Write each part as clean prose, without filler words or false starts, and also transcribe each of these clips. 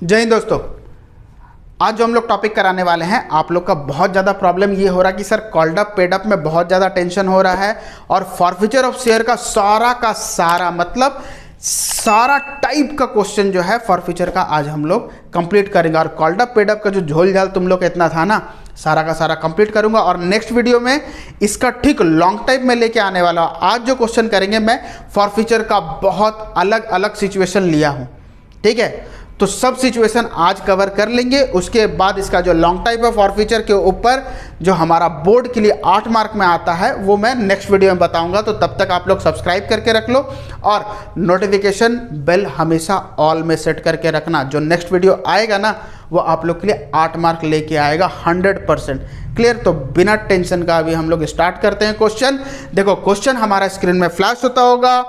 जय हिंद दोस्तों। आज जो हम लोग टॉपिक कराने वाले हैं, आप लोग का बहुत ज़्यादा प्रॉब्लम ये हो रहा है कि sir called up paid up में बहुत ज़्यादा टेंशन हो रहा है और फॉरफीचर ऑफ शेयर का सारा मतलब सारा टाइप का क्वेश्चन जो है फॉरफीचर का आज हम लोग कंप्लीट करेंगे। और कॉल्ड अप पेड अप का जो झोल झाल तुम लोग का इतना था ना, सारा का सारा कंप्लीट करूंगा और नेक्स्ट वीडियो में इसका ठीक लॉन्ग टाइप में लेके आने वाला हूं। आज जो क्वेश्चन करेंगे मैं फॉरफीचर का बहुत अलग अलग सिचुएशन लिया हूं, ठीक है। तो सब सिचुएशन आज कवर कर लेंगे। उसके बाद इसका जो लॉन्ग टाइप है फॉरफीचर के ऊपर जो हमारा बोर्ड के लिए 8 मार्क में आता है वो मैं नेक्स्ट वीडियो में बताऊंगा। तो तब तक आप लोग सब्सक्राइब करके रख लो और नोटिफिकेशन बेल हमेशा ऑल में सेट करके रखना। जो नेक्स्ट वीडियो आएगा ना वो आप लोग के लिए 8 मार्क लेके आएगा 100%। क्लियर? तो बिना टेंशन का अभी हम लोग स्टार्ट करते हैं। क्वेश्चन देखो, क्वेश्चन हमारा स्क्रीन में फ्लैश होता होगा।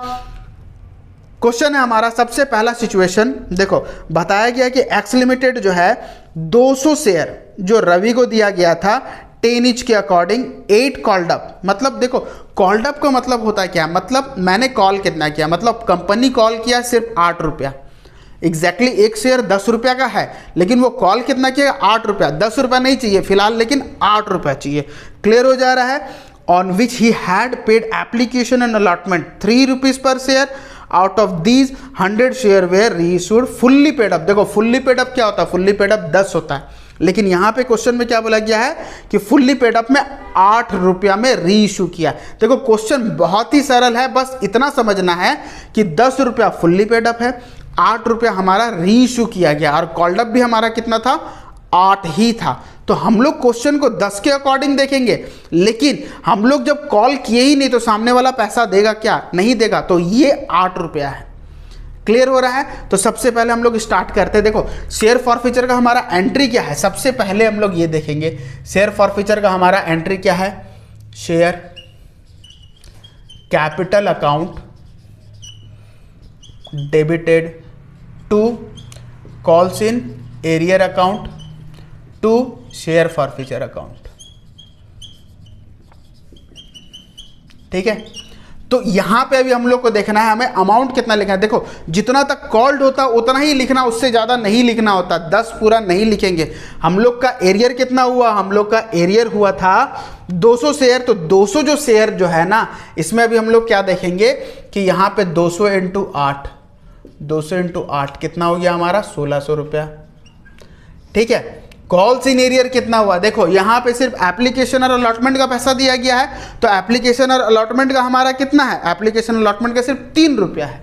क्वेश्चन है हमारा सबसे पहला सिचुएशन। देखो बताया गया कि एक्स लिमिटेड जो है 200 शेयर जो रवि को दिया गया था 10 इंच के अकॉर्डिंग 8 कॉल्ड अप। मतलब देखो कॉल्ड अप का मतलब होता है क्या, मतलब मैंने कॉल कितना किया, मतलब कंपनी कॉल किया सिर्फ 8 रुपया। एग्जैक्टली एक शेयर 10 रुपया का है लेकिन वो कॉल कितना किया, 8 रुपया। 10 रुपया नहीं चाहिए फिलहाल, लेकिन 8 रुपया चाहिए। क्लियर हो जा रहा है। On which he had paid application and allotment 3 rupees पर share. Out of these 100 share were reissued fully paid up. देखो फुल्ली पेड अप क्या होता है, फुल्ली पेड अप 10 होता है, लेकिन यहां पे क्वेश्चन में क्या बोला गया है कि फुल्ली पेड अप में 8 रुपया में रीइश्यू किया। देखो क्वेश्चन बहुत ही सरल है, बस इतना समझना है कि 10 रुपया फुल्ली पेड अप है, 8 रुपया हमारा रीइश्यू किया गया और कॉल्ड अप भी हमारा कितना था, 8 ही था। तो हम लोग क्वेश्चन को 10 के अकॉर्डिंग देखेंगे, लेकिन हम लोग जब कॉल किए ही नहीं तो सामने वाला पैसा देगा क्या, नहीं देगा। तो ये 8 रुपया है। क्लियर हो रहा है। तो सबसे पहले हम लोग स्टार्ट करते हैं। देखो शेयर फॉरफीचर का हमारा एंट्री क्या है, सबसे पहले हम लोग ये देखेंगे शेयर फॉरफीचर का हमारा एंट्री क्या है। Share capital account debited to calls in arrear account to share forfeiture account. ठीक है। तो यहां पे अभी हम लोग को देखना है हमें अमाउंट कितना लिखना है। देखो जितना तक कॉल्ड होता उतना ही लिखना, उससे ज्यादा नहीं लिखना होता। 10 पूरा नहीं लिखेंगे। हम लोग का एरियर कितना हुआ, हम लोग का एरियर हुआ था 200 शेयर। तो 200 जो शेयर जो है ना, इसमें अभी हम लोग क्या देखेंगे कि यहां पे 200 इंटू 8, 200 इंटू 8 कितना हो गया हमारा, 1600 रुपया। ठीक है। कॉल्स इन एरियर कितना हुआ, देखो यहां पे सिर्फ एप्लीकेशन और अलॉटमेंट का पैसा दिया गया है। तो एप्लीकेशन और अलॉटमेंट का हमारा कितना है, एप्लीकेशन अलॉटमेंट का सिर्फ 3 रुपया है।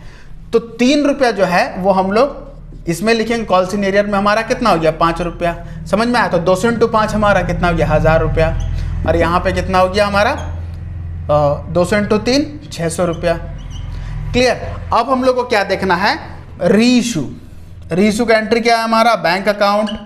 तो 3 रुपया जो है वो हम लोग इसमें लिखेंगे। कॉल्स इन एरियर में हमारा कितना हो गया, 5 रुपया। समझ में आया। तो 200 इंटू 5 हमारा कितना हो गया, 1000 रुपया। और यहाँ पे कितना हो गया हमारा 200 इंटू 3 600 रुपया। क्लियर। अब हम लोग को क्या देखना है, रीइश्यू। रीइश्यू का एंट्री क्या है हमारा, बैंक अकाउंट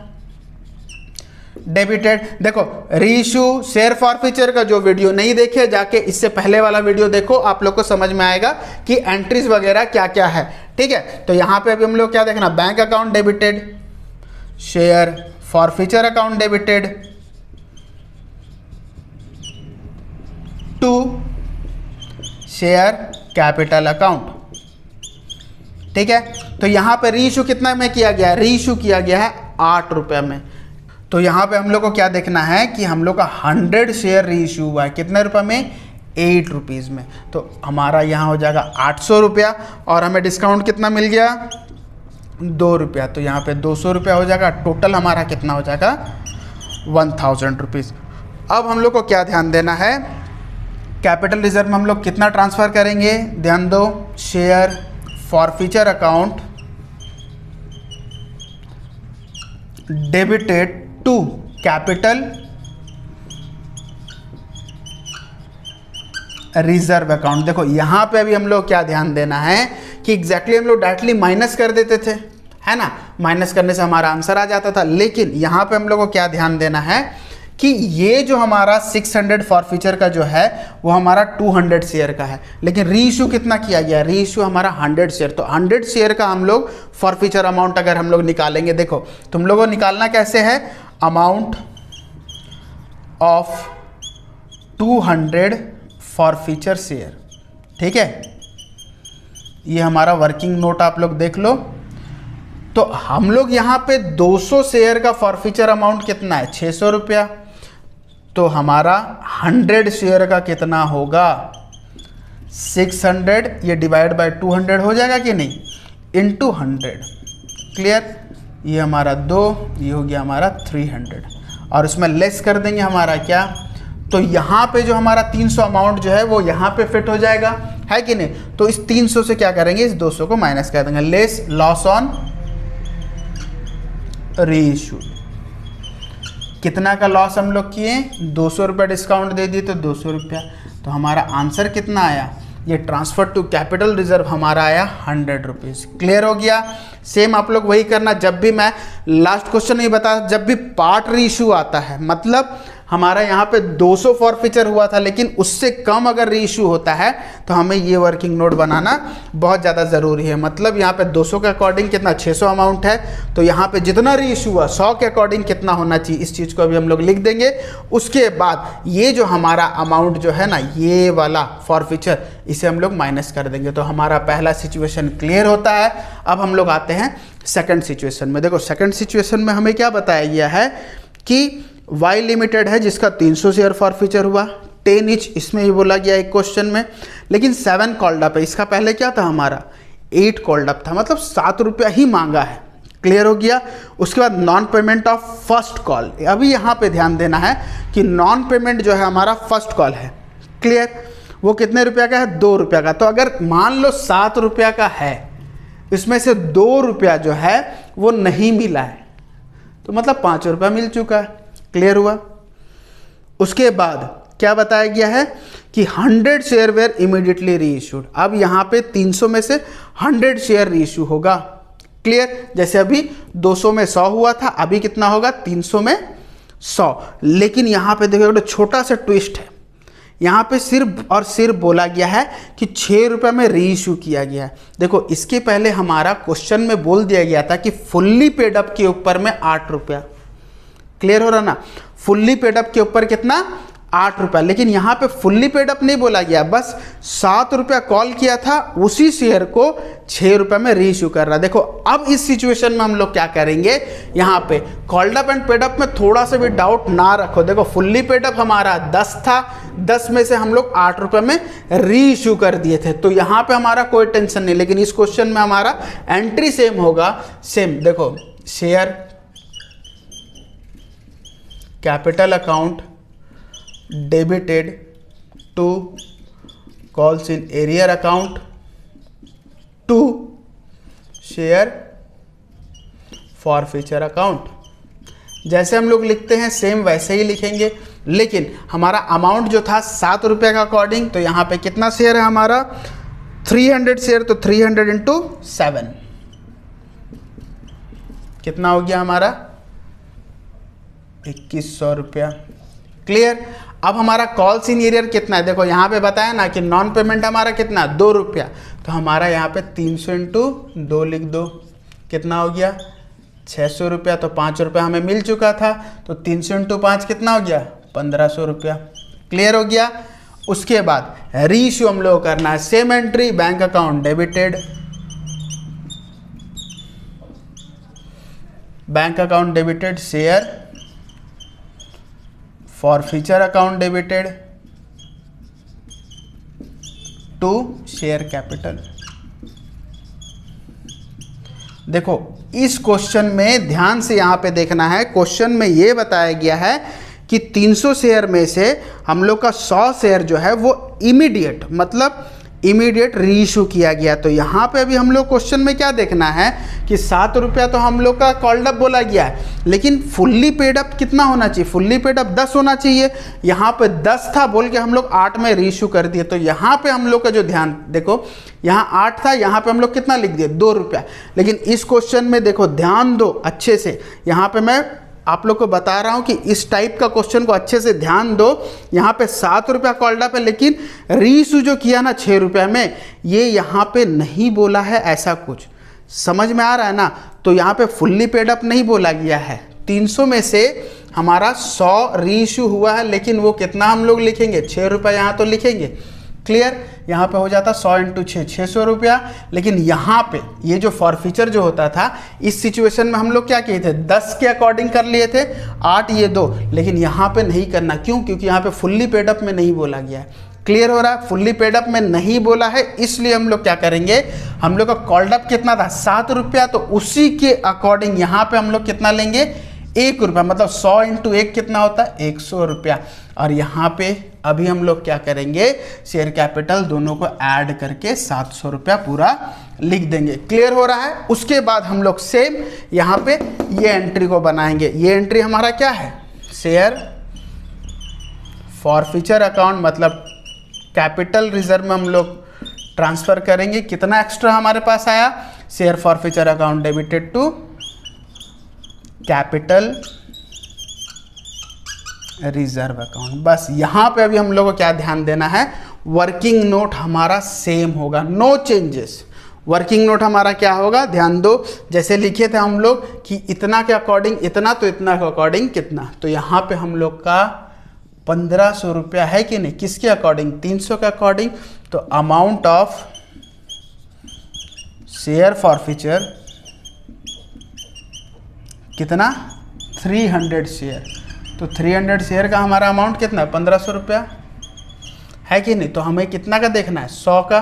डेबिटेड। देखो रीइश्यू शेयर फॉरफीचर का जो वीडियो नहीं देखे जाके इससे पहले वाला वीडियो देखो, आप लोग को समझ में आएगा कि एंट्रीज वगैरह क्या क्या है। ठीक है। तो यहां पे अभी हम लोग क्या देखना, bank account debited, share forfeiture account debited to share capital account. ठीक है। तो यहां पे रीइश्यू कितना में किया गया है, रीइश्यू किया गया है 8 रुपया में। तो यहाँ पे हम लोग को क्या देखना है कि हम लोग का 100 शेयर रीइश्यू हुआ है कितने रुपए में, 8 रुपीज़ में। तो हमारा यहाँ हो जाएगा 800 रुपया और हमें डिस्काउंट कितना मिल गया, 2 रुपया। तो यहाँ पे 200 रुपया हो जाएगा। टोटल हमारा कितना हो जाएगा, 1000 रुपीज़। अब हम लोग को क्या ध्यान देना है, कैपिटल रिजर्व में हम लोग कितना ट्रांसफ़र करेंगे, ध्यान दो। Share forfeiture account debited to capital reserve account. देखो यहां पे अभी हम लोग क्या ध्यान देना है कि एग्जैक्टली हम लोग डायरेक्टली माइनस कर देते थे, है ना। माइनस करने से हमारा आंसर आ जाता था, लेकिन यहां पे हम लोग को क्या ध्यान देना है कि ये जो हमारा 600 फॉरफीचर का जो है वो हमारा 200 शेयर का है, लेकिन रीइश्यू कितना किया गया, रीइश्यू हमारा 100 शेयर। तो 100 शेयर का हम लोग फॉरफीचर अमाउंट अगर हम लोग निकालेंगे, देखो तुम लोगों को निकालना कैसे है, अमाउंट ऑफ 200 फॉरफीचर शेयर। ठीक है। ये हमारा वर्किंग नोट आप लोग देख लो। तो हम लोग यहाँ पे 200 शेयर का फॉरफीचर अमाउंट कितना है, 600 रुपया। तो हमारा 100 शेयर का कितना होगा, 600, ये डिवाइड बाय 200 हो जाएगा कि नहीं, इंटू 100। क्लियर, ये हमारा 2, ये हो गया हमारा 300, और उसमें लेस कर देंगे हमारा क्या, तो यहाँ पे जो हमारा 300 अमाउंट जो है वो यहाँ पे फिट हो जाएगा, है कि नहीं। तो इस 300 से क्या करेंगे, इस 200 को माइनस कर देंगे, लेस लॉस ऑन रीइश्यू। कितना का लॉस हम लोग किए, 200 रुपये डिस्काउंट दे दिए तो 200 रुपया। तो हमारा आंसर कितना आया, ये ट्रांसफर टू कैपिटल रिजर्व हमारा आया 100 रुपीज़। क्लियर हो गया। सेम आप लोग वही करना, जब भी मैं लास्ट क्वेश्चन नहीं बता, जब भी पार्ट रीइश्यू आता है, मतलब हमारा यहाँ पे 200 फॉरफीचर हुआ था लेकिन उससे कम अगर रीइश्यू होता है तो हमें ये वर्किंग नोट बनाना बहुत ज़्यादा ज़रूरी है। मतलब यहाँ पे 200 के अकॉर्डिंग कितना, 600 अमाउंट है, तो यहाँ पे जितना रीइश्यू हुआ 100 के अकॉर्डिंग कितना होना चाहिए, इस चीज़ को अभी हम लोग लिख देंगे। उसके बाद ये जो हमारा अमाउंट जो है ना, ये वाला फॉरफीचर, इसे हम लोग माइनस कर देंगे। तो हमारा पहला सिचुएशन क्लियर होता है। अब हम लोग आते हैं सेकंड सिचुएशन में। देखो सेकंड सिचुएशन में हमें क्या बताया गया है कि वाई लिमिटेड है जिसका 300 शेयर फॉरफीचर हुआ, 10 ईच, इसमें ही बोला गया एक क्वेश्चन में, लेकिन 7 कॉल्ड अप है। इसका पहले क्या था हमारा, 8 कॉल्ड अप था, मतलब 7 रुपया ही मांगा है। क्लियर हो गया। उसके बाद non payment of first call, अभी यहाँ पे ध्यान देना है कि नॉन पेमेंट जो है हमारा फर्स्ट कॉल है। क्लियर, वो कितने रुपया का है, 2 रुपया का। तो अगर मान लो 7 रुपया का है, इसमें से 2 रुपया जो है वो नहीं मिला है, तो मतलब 5 रुपया मिल चुका है। क्लियर हुआ। उसके बाद क्या बताया गया है कि 100 शेयर वेयर इमीडिएटली रीइश्यूड। अब यहाँ पे 300 में से 100 शेयर रीइश्यू होगा। क्लियर, जैसे अभी 200 में 100 हुआ था, अभी कितना होगा, 300 में 100। लेकिन यहाँ पे देखो एक छोटा सा ट्विस्ट है, यहाँ पे सिर्फ और सिर्फ बोला गया है कि 6 रुपये में रीइश्यू किया गया है। देखो इसके पहले हमारा क्वेश्चन में बोल दिया गया था कि फुल्ली पेड अप के ऊपर में 8 रुपया। क्लियर हो रहा ना, फुल्ली पेड अप के ऊपर कितना, 8 रुपया। लेकिन यहाँ पे फुल्ली पेड अप नहीं बोला गया, बस 7 रुपया कॉल किया था, उसी शेयर को 6 रुपये में रीइश्यू कर रहा है। देखो अब इस सिचुएशन में हम लोग क्या करेंगे, यहाँ पे called up and paid up में थोड़ा सा भी डाउट ना रखो। देखो फुल्ली पेड अप हमारा 10 था, 10 में से हम लोग 8 रुपये में रीइश्यू कर दिए थे, तो यहाँ पे हमारा कोई टेंशन नहीं। लेकिन इस क्वेश्चन में हमारा एंट्री सेम होगा, सेम। देखो share capital account debited to calls in arrear account to share forfeiture account. जैसे हम लोग लिखते हैं सेम वैसे ही लिखेंगे, लेकिन हमारा अमाउंट जो था 7 रुपये का अकॉर्डिंग, तो यहाँ पे कितना शेयर है हमारा, 300 शेयर, तो 300 इंटू 7 कितना हो गया हमारा, 2100 रुपया। क्लियर। अब हमारा कॉल्स इन एरियर कितना है, देखो यहाँ पे बताया ना कि नॉन पेमेंट हमारा कितना, 2 रुपया, तो हमारा यहाँ पे 300 इंटू 2 लिख दो, कितना हो गया, 600 रुपया। तो 5 रुपया हमें मिल चुका था, तो 300 इंटू 5 कितना हो गया, 1500 रुपया। क्लियर हो गया। उसके बाद रीइश्यू हम लोग करना है, same entry, bank account debited, bank account debited, share forfeiture account debited to share capital. देखो इस क्वेश्चन में ध्यान से यहाँ पे देखना है, क्वेश्चन में ये बताया गया है कि 300 शेयर में से हम लोग का 100 शेयर जो है वो इमीडिएट, मतलब इमीडिएट रीइश्यू किया गया। तो यहाँ पे अभी हम लोग क्वेश्चन में क्या देखना है कि 7 रुपया तो हम लोग का कॉल्ड अप बोला गया है, लेकिन फुल्ली पेड अप कितना होना चाहिए, फुल्ली पेड अप 10 होना चाहिए। यहाँ पे 10 था बोल के हम लोग 8 में रीइश्यू कर दिए। तो यहाँ पे हम लोग का जो ध्यान देखो, यहाँ 8 था, यहाँ पे हम लोग कितना लिख दिए, 2 रुपया। लेकिन इस क्वेश्चन में देखो ध्यान दो अच्छे से, यहाँ पे मैं आप लोग को बता रहा हूं कि इस टाइप का क्वेश्चन को अच्छे से ध्यान दो। यहाँ पे 7 रुपया कॉल्ड अप है, लेकिन रीइश्यू जो किया ना 6 रुपये में, ये यहाँ पे नहीं बोला है ऐसा कुछ, समझ में आ रहा है ना। तो यहाँ पे फुल्ली पेड अप नहीं बोला गया है। 300 में से हमारा 100 रीइश्यू हुआ है, लेकिन वो कितना हम लोग लिखेंगे, 6 रुपये यहाँ तो लिखेंगे। क्लियर। यहाँ पे हो जाता 100 इंटू 6 600 रुपया। लेकिन यहाँ पे ये जो फॉरफीचर जो होता था इस सिचुएशन में हम लोग क्या किए थे, 10 के अकॉर्डिंग कर लिए थे, 8 ये 2। लेकिन यहाँ पे नहीं करना, क्यों? क्योंकि यहाँ पे फुल्ली पेड अप में नहीं बोला गया है। क्लियर हो रहा है? फुल्ली पेड अप में नहीं बोला है, इसलिए हम लोग क्या करेंगे, हम लोग का कॉल्ड अप कितना था 7 रुपया, तो उसी के अकॉर्डिंग यहाँ पे हम लोग कितना लेंगे 1 रुपया, मतलब 100 इंटू 1 कितना होता है 100 रुपया। और यहाँ पे अभी हम लोग क्या करेंगे, शेयर कैपिटल दोनों को ऐड करके 700 रुपया पूरा लिख देंगे। क्लियर हो रहा है? उसके बाद हम लोग सेम यहाँ पे ये एंट्री को बनाएंगे। ये एंट्री हमारा क्या है, शेयर फॉरफीचर अकाउंट, मतलब कैपिटल रिजर्व में हम लोग ट्रांसफर करेंगे। कितना एक्स्ट्रा हमारे पास आया, share forfeiture account debited to capital reserve account. बस यहाँ पे अभी हम लोग को क्या ध्यान देना है, वर्किंग नोट हमारा सेम होगा, नो चेंजेस। वर्किंग नोट हमारा क्या होगा, ध्यान दो, जैसे लिखे थे हम लोग कि इतना के अकॉर्डिंग इतना, तो इतना के अकॉर्डिंग कितना, तो यहाँ पे हम लोग का 1500 रुपया है कि नहीं, किसके अकॉर्डिंग 300 के अकॉर्डिंग। तो अमाउंट ऑफ शेयर फॉरफीचर कितना 300 शेयर, तो 300 शेयर का हमारा अमाउंट कितना है 1500 रुपया है कि नहीं। तो हमें कितना का देखना है, 100 का,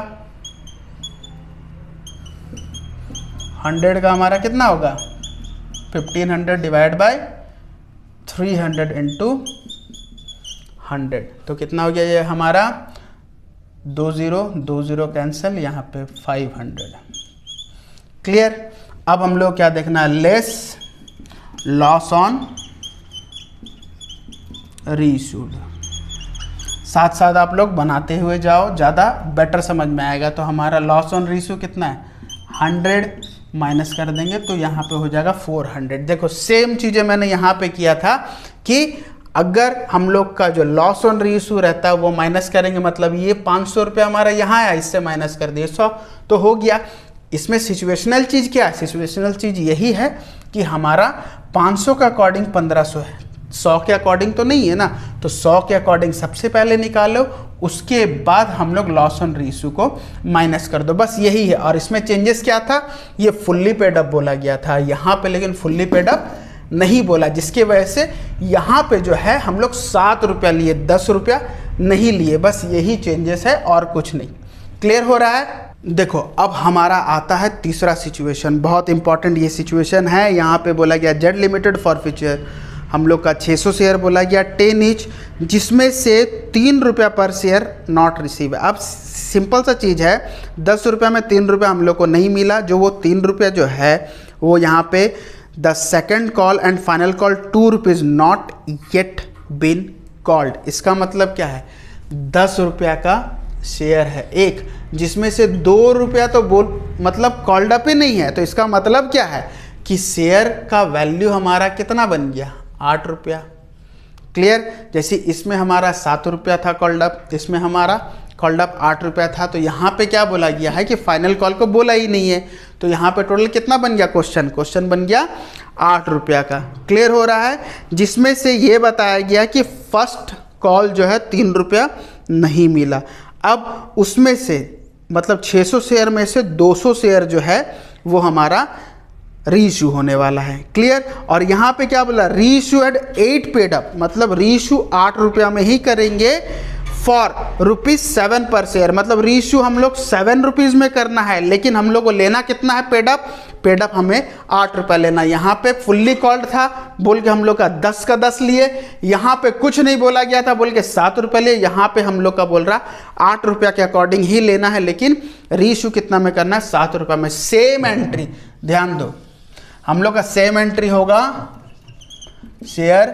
100 का हमारा कितना होगा 1500 डिवाइड बाय 300 इंटू 100, तो कितना हो गया ये हमारा 20 कैंसिल, यहाँ पे 500। क्लियर? अब हम लोग क्या देखना है, लेस लॉस ऑन रीइश्यूड। साथ साथ आप लोग बनाते हुए जाओ, ज़्यादा बेटर समझ में आएगा। तो हमारा लॉस ऑन रीइश्यू कितना है 100 माइनस कर देंगे, तो यहाँ पे हो जाएगा 400। देखो सेम चीज़ें मैंने यहाँ पे किया था कि अगर हम लोग का जो लॉस ऑन रीइश्यू रहता है वो माइनस करेंगे, मतलब ये 500 रुपया हमारा यहाँ आया, इससे माइनस कर दिए 100, तो हो गया। इसमें सिचुएशनल चीज़ क्या है, सिचुएशनल चीज़ यही है कि हमारा 500 का अकॉर्डिंग 1500 है, 100 के अकॉर्डिंग तो नहीं है ना, तो 100 के अकॉर्डिंग सबसे पहले निकालो, उसके बाद हम लोग लॉस ऑन रीइश्यू को माइनस कर दो, बस यही है। और इसमें चेंजेस क्या था, ये फुल्ली पेड अप बोला गया था यहाँ पे, लेकिन फुल्ली पेड अप नहीं बोला, जिसकी वजह से यहाँ पे जो है हम लोग 7 रुपया लिए, 10 रुपया नहीं लिए, बस यही चेंजेस है और कुछ नहीं। क्लियर हो रहा है? देखो अब हमारा आता है तीसरा सिचुएशन, बहुत इंपॉर्टेंट ये सिचुएशन है। यहाँ पे बोला गया जेड लिमिटेड फॉरफीचर, हम लोग का 600 शेयर बोला गया 10 ईच, जिसमें से 3 रुपया पर शेयर नॉट रिसीव है। अब सिंपल सा चीज़ है, 10 रुपया में 3 रुपया हम लोग को नहीं मिला, जो वो 3 रुपया जो है वो यहाँ पे the second call and final call 2 rupees not yet bin called. इसका मतलब क्या है, 10 रुपया का शेयर है एक, जिसमें से 2 रुपया तो मतलब कॉल्ड अप ही नहीं है, तो इसका मतलब क्या है कि शेयर का वैल्यू हमारा कितना बन गया 8 रुपया। क्लियर? जैसे इसमें हमारा 7 रुपया था कॉल्ड अप, इसमें हमारा कॉल्ड अप 8 रुपया था, तो यहाँ पे क्या बोला गया है कि फाइनल कॉल को बोला ही नहीं है, तो यहाँ पे टोटल कितना बन गया, क्वेश्चन बन गया 8 रुपया का। क्लियर हो रहा है? जिसमें से ये बताया गया कि फर्स्ट कॉल जो है 3 रुपया नहीं मिला। अब उसमें से मतलब 600 शेयर में से 200 शेयर जो है वो हमारा रीइश्यू होने वाला है। क्लियर? और यहाँ पे क्या बोला, रीइश्यू एट 8 पेड अप, मतलब रीइश्यू 8 रुपया में ही करेंगे फॉर ₹7 पर शेयर, मतलब रीइश्यू हम लोग 7 रुपीज़ में करना है, लेकिन हम लोग को लेना कितना है पेड अप हमें 8 रुपया लेना। यहाँ पे फुल्ली कॉल्ड था बोल के हम लोग का 10 का 10 लिए, यहाँ पे कुछ नहीं बोला गया था बोल के 7 रुपये लिए, यहाँ पे हम लोग का बोल रहा 8 रुपया के अकॉर्डिंग ही लेना है, लेकिन रीइश्यू कितना में करना है 7 रुपया में। सेम एंट्री, ध्यान दो, हम लोग का सेम एंट्री होगा, share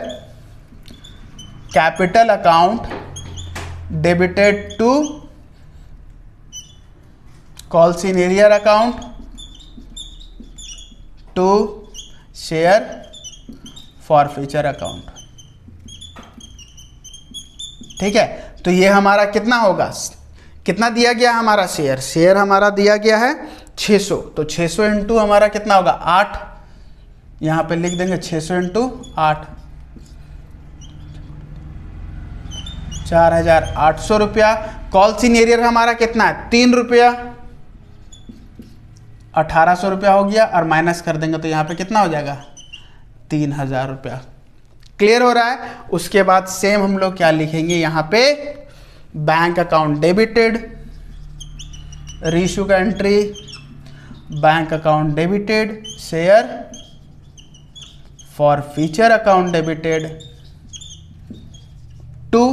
capital account debited to calls in arrear account to share forfeiture account. ठीक है, तो ये हमारा कितना होगा, कितना दिया गया हमारा शेयर हमारा दिया गया है 600, तो 600 इंटू हमारा कितना होगा 8, यहाँ पे लिख देंगे 600 इंटू 8, 4800 रुपया। कॉल सीनियर हमारा कितना है 3 रुपया, 1800 रुपया हो गया, और माइनस कर देंगे तो यहाँ पे कितना हो जाएगा 3000 रुपया। क्लियर हो रहा है। उसके बाद सेम हम लोग क्या लिखेंगे यहाँ पे, बैंक अकाउंट डेबिटेड, रीइश्यू का entry, bank account debited, share, forfeiture account debited to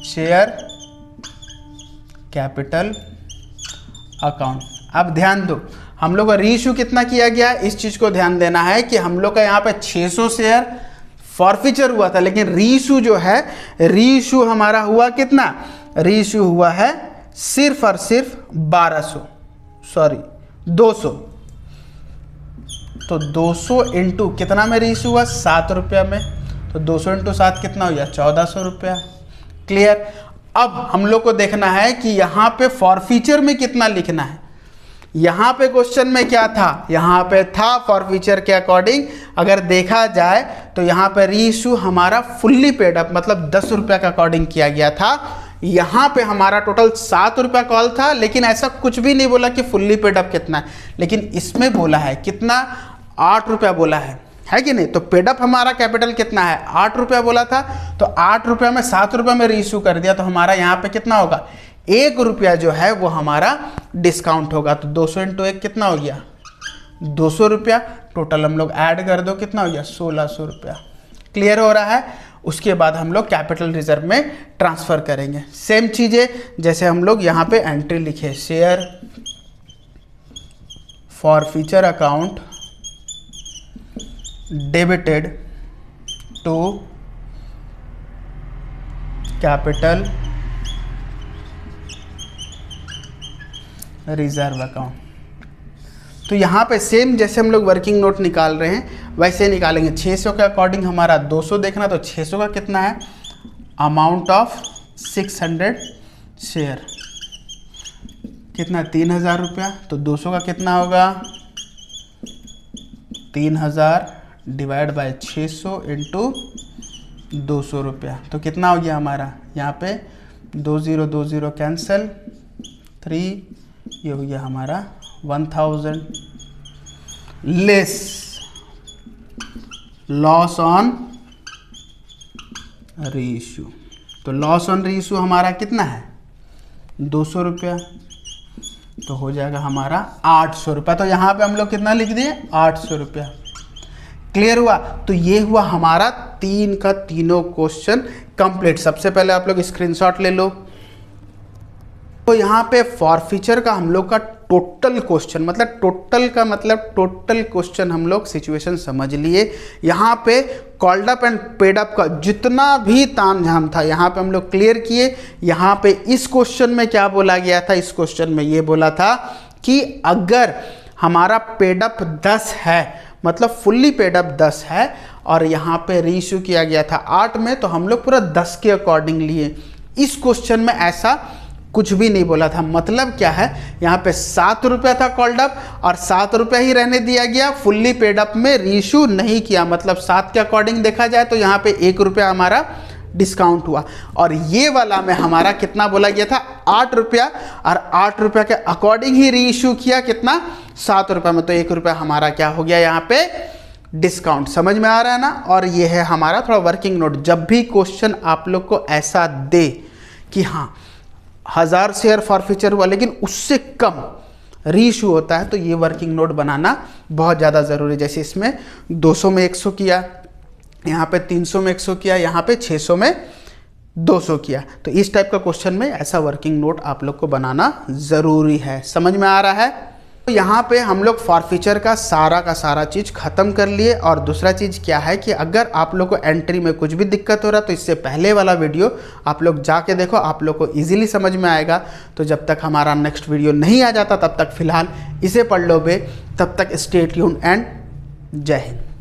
share capital account. अब ध्यान दो, हम लोग का रीइश्यू कितना किया गया है, इस चीज को ध्यान देना है कि हम लोग का यहाँ पे 600 शेयर फॉरफीचर हुआ था, लेकिन रीइश्यू जो है, रीइश्यू हमारा हुआ कितना, रीइश्यू हुआ है सिर्फ और सिर्फ 200। तो 200 इंटू कितना में रीइश्यू हुआ, 7 रुपया में, तो 200 इंटू 7 कितना हो गया 1400 रुपया। क्लियर। अब हम लोग को देखना है कि यहाँ पे फॉरफीचर में कितना लिखना है। यहाँ पे क्वेश्चन में क्या था, यहाँ पे था फॉरफीचर के अकॉर्डिंग अगर देखा जाए तो यहाँ पे रीइश्यू हमारा फुल्ली पेड अप मतलब 10 रुपया के अकॉर्डिंग किया गया था। यहाँ पे हमारा टोटल 7 रुपया कॉल था, लेकिन ऐसा कुछ भी नहीं बोला कि फुल्ली पेड अप कितना है, लेकिन इसमें बोला है कितना 8 रुपया बोला है कि नहीं। तो पेड अप हमारा कैपिटल कितना है 8 रुपया बोला था, तो 8 रुपया में 7 रुपया में रीइश्यू कर दिया, तो हमारा यहाँ पे कितना होगा 1 रुपया जो है वो हमारा डिस्काउंट होगा। तो 200 इंटू 1 कितना हो गया 200 रुपया, टोटल हम लोग ऐड कर दो कितना हो गया 1600 रुपया। क्लियर हो रहा है। उसके बाद हम लोग कैपिटल रिजर्व में ट्रांसफर करेंगे। सेम चीज़ें जैसे हम लोग यहाँ पे एंट्री लिखे, share forfeiture account debited to capital reserve account. तो यहाँ पे सेम जैसे हम लोग वर्किंग नोट निकाल रहे हैं वैसे निकालेंगे। 600 के अकॉर्डिंग हमारा 200 देखना, तो 600 का कितना है अमाउंट ऑफ 600 शेयर कितना 3000 रुपया, तो 200 का कितना होगा 3000 डिवाइड बाय 600 इंटू 200 रुपया, तो कितना हो गया हमारा यहाँ पे 20 कैंसिल 3, ये हो गया हमारा 1000 लेस लॉस ऑन रीइश्यू। तो लॉस ऑन रीइश्यू हमारा कितना है 200 रुपया, तो हो जाएगा हमारा 800 रुपया। तो यहाँ पे हम लोग कितना लिख दिए 800 रुपया। क्लियर हुआ। तो ये हुआ हमारा 3 का तीनों क्वेश्चन कंप्लीट। सबसे पहले आप लोग स्क्रीनशॉट ले लो। तो यहाँ पे फॉरफीचर का हम लोग का टोटल क्वेश्चन मतलब टोटल क्वेश्चन हम लोग सिचुएशन समझ लिए। यहाँ पे called up and paid up का जितना भी तामझाम था यहाँ पे हम लोग क्लियर किए। यहाँ पे इस क्वेश्चन में क्या बोला गया था, इस क्वेश्चन में ये बोला था कि अगर हमारा पेड अप 10 है मतलब फुल्ली पेड अप 10 है और यहाँ पे रीइश्यू किया गया था 8 में, तो हम लोग पूरा 10 के अकॉर्डिंग लिए। इस क्वेश्चन में ऐसा कुछ भी नहीं बोला था। मतलब क्या है, यहाँ पे 7 रुपया था कॉल्ड अप और 7 रुपया ही रहने दिया गया, फुल्ली पेड अप में रीइश्यू नहीं किया। मतलब 7 के अकॉर्डिंग देखा जाए तो यहाँ पे 1 रुपया हमारा डिस्काउंट हुआ। और ये वाला में हमारा कितना बोला गया था 8 रुपया, और 8 रुपया के अकॉर्डिंग ही रीइश्यू किया कितना 7 रुपया में, तो 1 रुपया हमारा क्या हो गया यहाँ पे डिस्काउंट। समझ में आ रहा है ना। और ये है हमारा थोड़ा वर्किंग नोट। जब भी क्वेश्चन आप लोग को ऐसा दे कि हाँ 1000 शेयर फॉरफीचर हुआ लेकिन उससे कम रीइश्यू होता है, तो ये वर्किंग नोट बनाना बहुत ज़्यादा ज़रूरी है। जैसे इसमें 200 में 100 किया, यहाँ पे 300 में 100 किया, यहाँ पे 600 में 200 किया। तो इस टाइप का क्वेश्चन में ऐसा वर्किंग नोट आप लोग को बनाना ज़रूरी है। समझ में आ रहा है। तो यहाँ पे हम लोग फॉरफीचर का सारा चीज़ ख़त्म कर लिए। और दूसरा चीज़ क्या है कि अगर आप लोग को एंट्री में कुछ भी दिक्कत हो रहा है तो इससे पहले वाला वीडियो आप लोग जाके देखो, आप लोग को इजीली समझ में आएगा। तो जब तक हमारा नेक्स्ट वीडियो नहीं आ जाता तब तक फ़िलहाल इसे पढ़ लो बे। तब तक स्टे ट्यून्ड एंड जय हिंद।